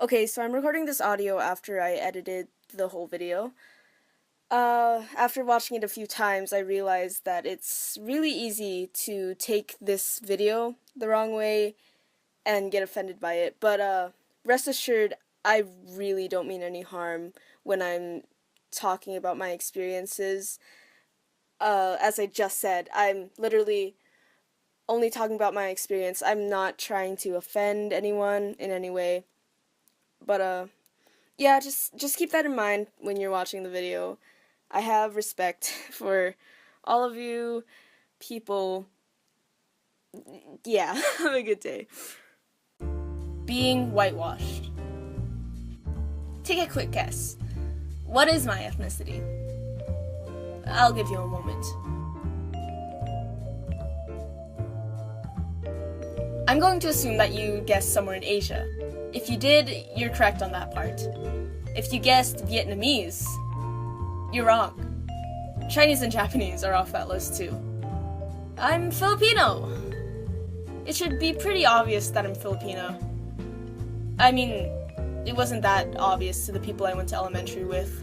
Okay, so I'm recording this audio after I edited the whole video. After watching it a few times, I realized that it's really easy to take this video the wrong way and get offended by it. But rest assured, I really don't mean any harm when I'm talking about my experiences. As I just said, I'm literally only talking about my experience. I'm not trying to offend anyone in any way. But yeah, just keep that in mind when you're watching the video. I have respect for all of you people. Yeah, have a good day. Being whitewashed. Take a quick guess. What is my ethnicity? I'll give you a moment. I'm going to assume that you guessed somewhere in Asia. If you did, you're correct on that part. If you guessed Vietnamese, you're wrong. Chinese and Japanese are off that list too. I'm Filipino. It should be pretty obvious that I'm Filipino. I mean, it wasn't that obvious to the people I went to elementary with.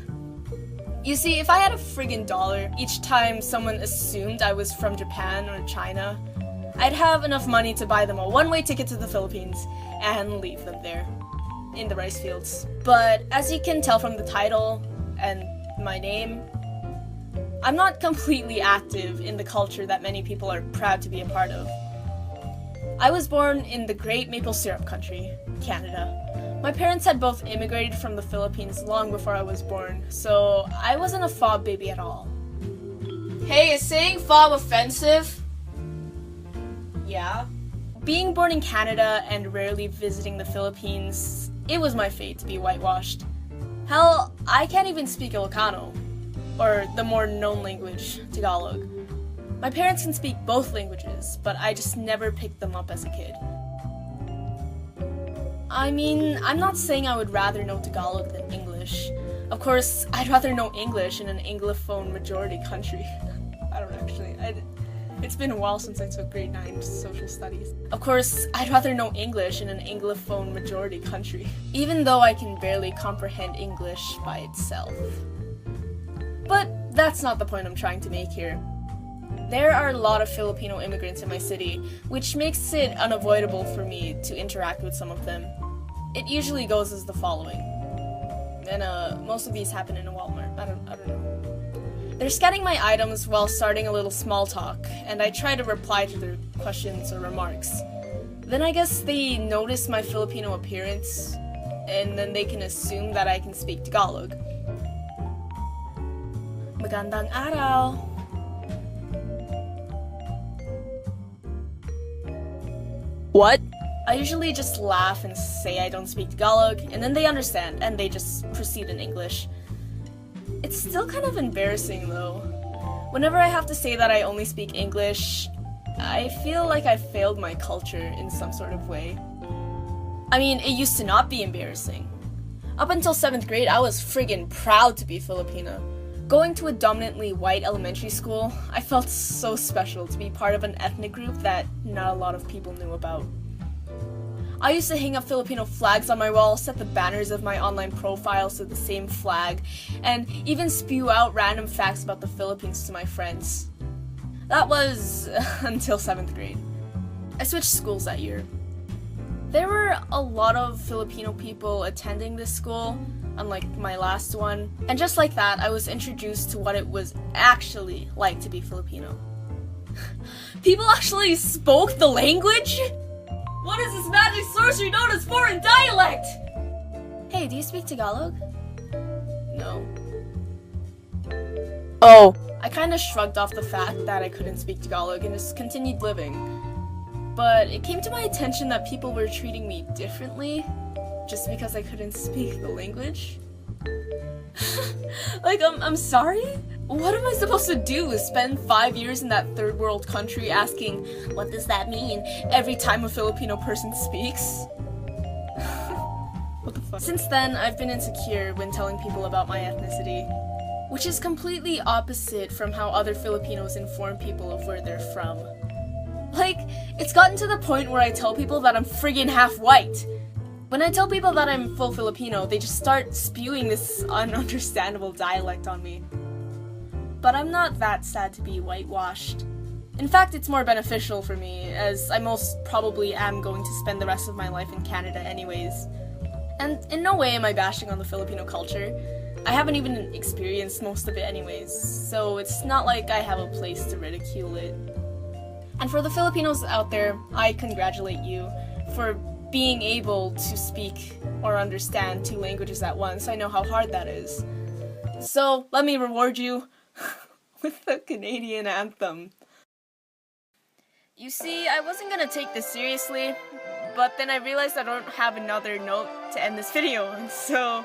You see, if I had a friggin' dollar each time someone assumed I was from Japan or China, I'd have enough money to buy them a one-way ticket to the Philippines and leave them there, in the rice fields. But as you can tell from the title and my name, I'm not completely active in the culture that many people are proud to be a part of. I was born in the great maple syrup country, Canada. My parents had both immigrated from the Philippines long before I was born, so I wasn't a fob baby at all. Hey, is saying fob offensive? Yeah. Being born in Canada and rarely visiting the Philippines, it was my fate to be whitewashed. Hell, I can't even speak Ilocano, or the more known language, Tagalog. My parents can speak both languages, but I just never picked them up as a kid. I mean, I'm not saying I would rather know Tagalog than English. Of course, I'd rather know English in an Anglophone majority country. I don't actually. It's been a while since I took grade 9 social studies. Of course, I'd rather know English in an Anglophone majority country, even though I can barely comprehend English by itself. But that's not the point I'm trying to make here. There are a lot of Filipino immigrants in my city, which makes it unavoidable for me to interact with some of them. It usually goes as the following. And most of these happen in a Walmart. I don't know. They're scanning my items while starting a little small talk, and I try to reply to their questions or remarks. Then I guess they notice my Filipino appearance, and then they can assume that I can speak Tagalog. Magandang araw! What? I usually just laugh and say I don't speak Tagalog, and then they understand, and they just proceed in English. It's still kind of embarrassing though. Whenever I have to say that I only speak English, I feel like I failed my culture in some sort of way. I mean, it used to not be embarrassing. Up until 7th grade, I was friggin' proud to be Filipino. Going to a dominantly white elementary school, I felt so special to be part of an ethnic group that not a lot of people knew about. I used to hang up Filipino flags on my wall, set the banners of my online profiles to the same flag, and even spew out random facts about the Philippines to my friends. That was until 7th grade. I switched schools that year. There were a lot of Filipino people attending this school, unlike my last one, and just like that, I was introduced to what it was actually like to be Filipino. People actually spoke the language? What is this magic sorcery known as foreign dialect? Hey, do you speak Tagalog? No. Oh. I kinda shrugged off the fact that I couldn't speak Tagalog and just continued living. But it came to my attention that people were treating me differently just because I couldn't speak the language. Like, I'm sorry? What am I supposed to do? Spend 5 years in that third world country asking, what does that mean, every time a Filipino person speaks? What the fuck? Since then, I've been insecure when telling people about my ethnicity, which is completely opposite from how other Filipinos inform people of where they're from. Like, it's gotten to the point where I tell people that I'm friggin' half white. When I tell people that I'm full Filipino, they just start spewing this ununderstandable dialect on me. But I'm not that sad to be whitewashed. In fact, it's more beneficial for me, as I most probably am going to spend the rest of my life in Canada anyways. And in no way am I bashing on the Filipino culture. I haven't even experienced most of it anyways, so it's not like I have a place to ridicule it. And for the Filipinos out there, I congratulate you for being able to speak or understand 2 languages at once. I know how hard that is. So let me reward you with the Canadian anthem. You see, I wasn't gonna take this seriously, but then I realized I don't have another note to end this video, and so...